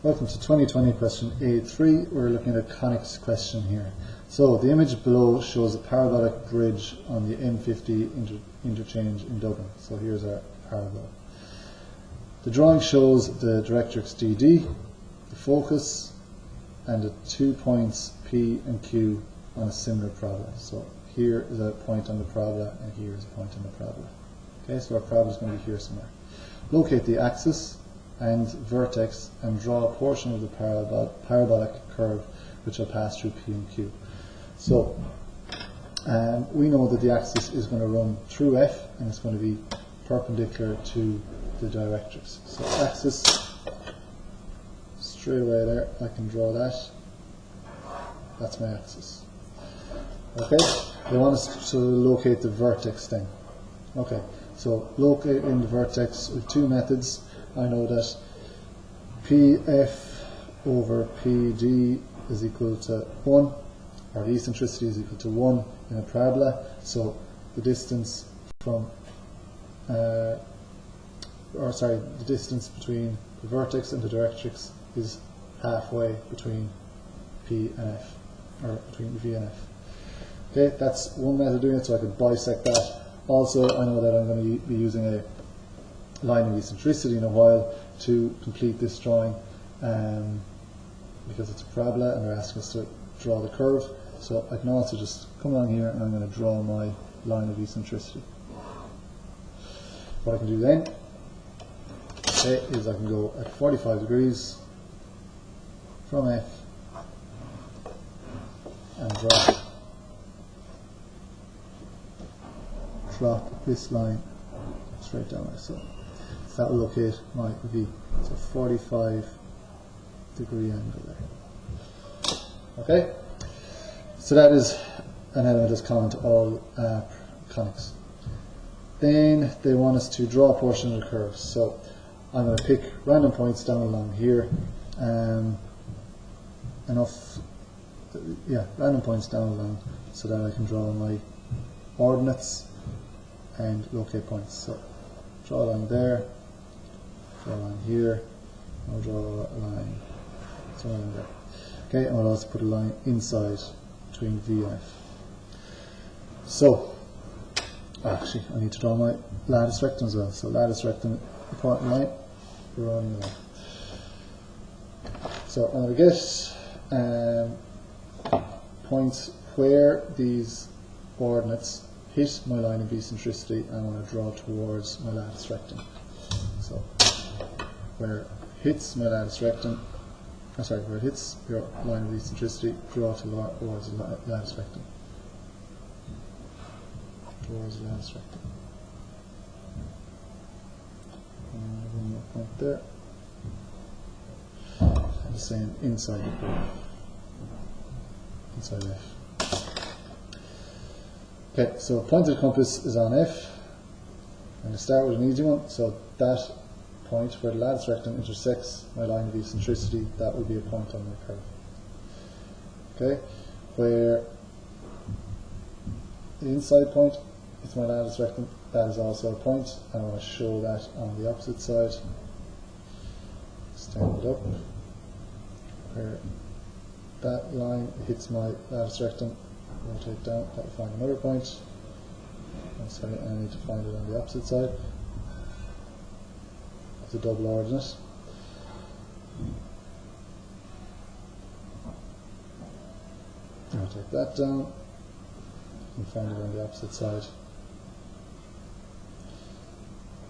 Welcome to 2020 question A3. We're looking at a conics question here. So the image below shows a parabolic bridge on the M50 interchange in Dublin. So here's our parabola. The drawing shows the directrix DD, the focus, and the 2 points P and Q on a similar parabola. So here is a point on the parabola and here is a point on the parabola. Okay, so our parabola is going to be here somewhere. Locate the axis and vertex and draw a portion of the parabolic curve which will pass through P and Q. So we know that the axis is going to run through F and it's going to be perpendicular to the directrix. So axis, straight away there, I can draw that. That's my axis. Okay, they want us to locate the vertex then. Okay, so locating the vertex with two methods. I know that PF over PD is equal to 1, or the eccentricity is equal to 1 in a parabola. So the distance from, the distance between the vertex and the directrix is halfway between P and F, or between V and F. Okay, that's one method of doing it, so I could bisect that. Also, I know that I'm going to be using a line of eccentricity in a while to complete this drawing, because it's a parabola and they're asking us to draw the curve. So I can also just come along here and I'm going to draw my line of eccentricity. What I can do then, okay, is I can go at 45 degrees from F and drop this line straight down like so. That will locate my V. So 45 degree angle there. Okay? So that is an element that's common to all conics. Then they want us to draw a portion of the curve. So I'm going to pick random points down along here. Random points down along so that I can draw my ordinates and locate points. So draw a line there. Draw a line here, and we'll draw a line somewhere in there. Okay, and we'll also put a line inside between V and F. So, actually, I need to draw my lattice rectum as well. So, lattice rectum, important line, running along. So, I'm going to get points where these ordinates hit my line of eccentricity, and I want to draw towards my lattice rectum. So, where it hits my lattice rectum, where it hits your line of eccentricity, draw towards the lattice rectum. Towards the lattice rectum. And one more point there. And the same inside the curve. Inside F. Okay, so point of the compass is on F. I'm going to start with an easy one. So that point where the lattice rectum intersects my line of eccentricity, that will be a point on my curve. Okay, where the inside point is my lattice rectum, that is also a point, and I want to show that on the opposite side. Stand it up. Where that line hits my lattice rectum, rotate down, that will find another point. I'm sorry, I need to find it on the opposite side. The double ordinate. I'll take that down and find it on the opposite side.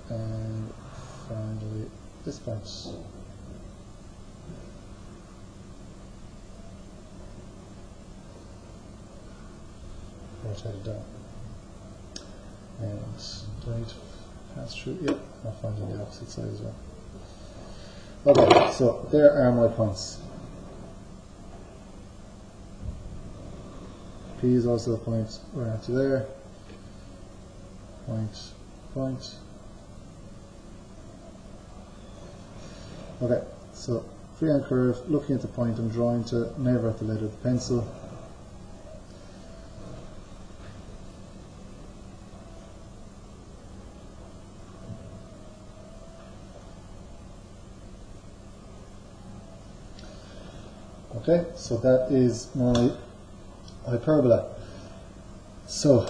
And finally, this point. Rotate it down. And do I need to pass through? Yep, I'll find it on the opposite side as well. Okay, so there are my points. P is also a point right to there. Point, point. Okay, so freehand curve, looking at the point I'm drawing to, never at the lead of the pencil. Okay, so that is my hyperbola. So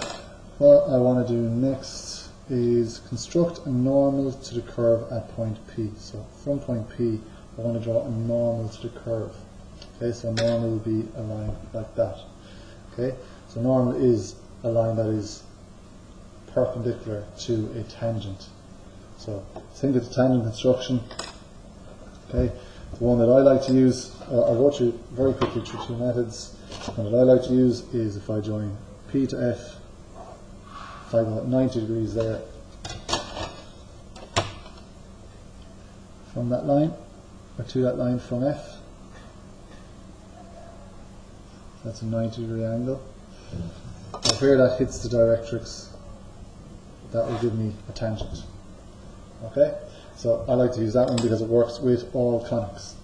what I want to do next is construct a normal to the curve at point P. So from point P, I want to draw a normal to the curve. Okay, so normal will be a line like that. Okay, so normal is a line that is perpendicular to a tangent. So think of the tangent construction. Okay, the one that I like to use, I'll go through very quickly through two methods. The one that I like to use is if I join P to F, if I go at 90 degrees there, from that line, or to that line from F, that's a 90-degree angle. Now where that hits the directrix, that will give me a tangent. Okay, so I like to use that one because it works with all conics.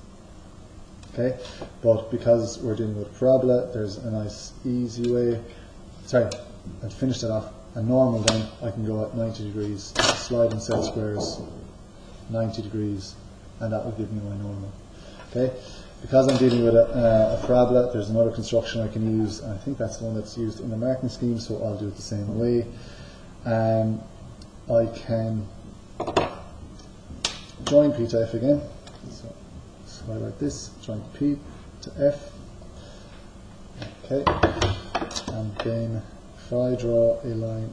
Okay, but because we're dealing with a parabola, there's a nice easy way. Sorry, I'd finish that off. A normal then, I can go at 90 degrees, slide and set squares, 90 degrees, and that will give me my normal. Okay, because I'm dealing with a parabola, there's another construction I can use, and I think that's the one that's used in the marking scheme, so I'll do it the same way. I can join P to F again, so slide like this, join P to F, okay, and then if I draw a line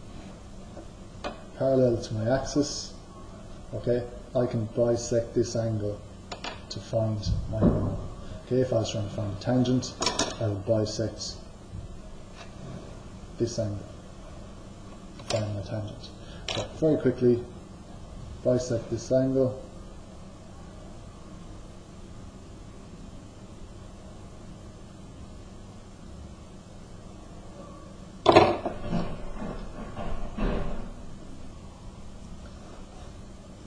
parallel to my axis, okay, I can bisect this angle to find my normal. Okay, if I was trying to find a tangent, I would bisect this angle to find my tangent. So very quickly, bisect this angle.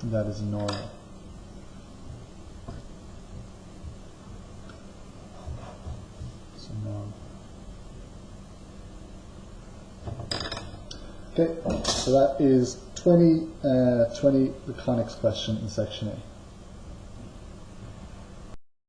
And that is normal. So normal. Okay, so that is 20 the conics question in section A.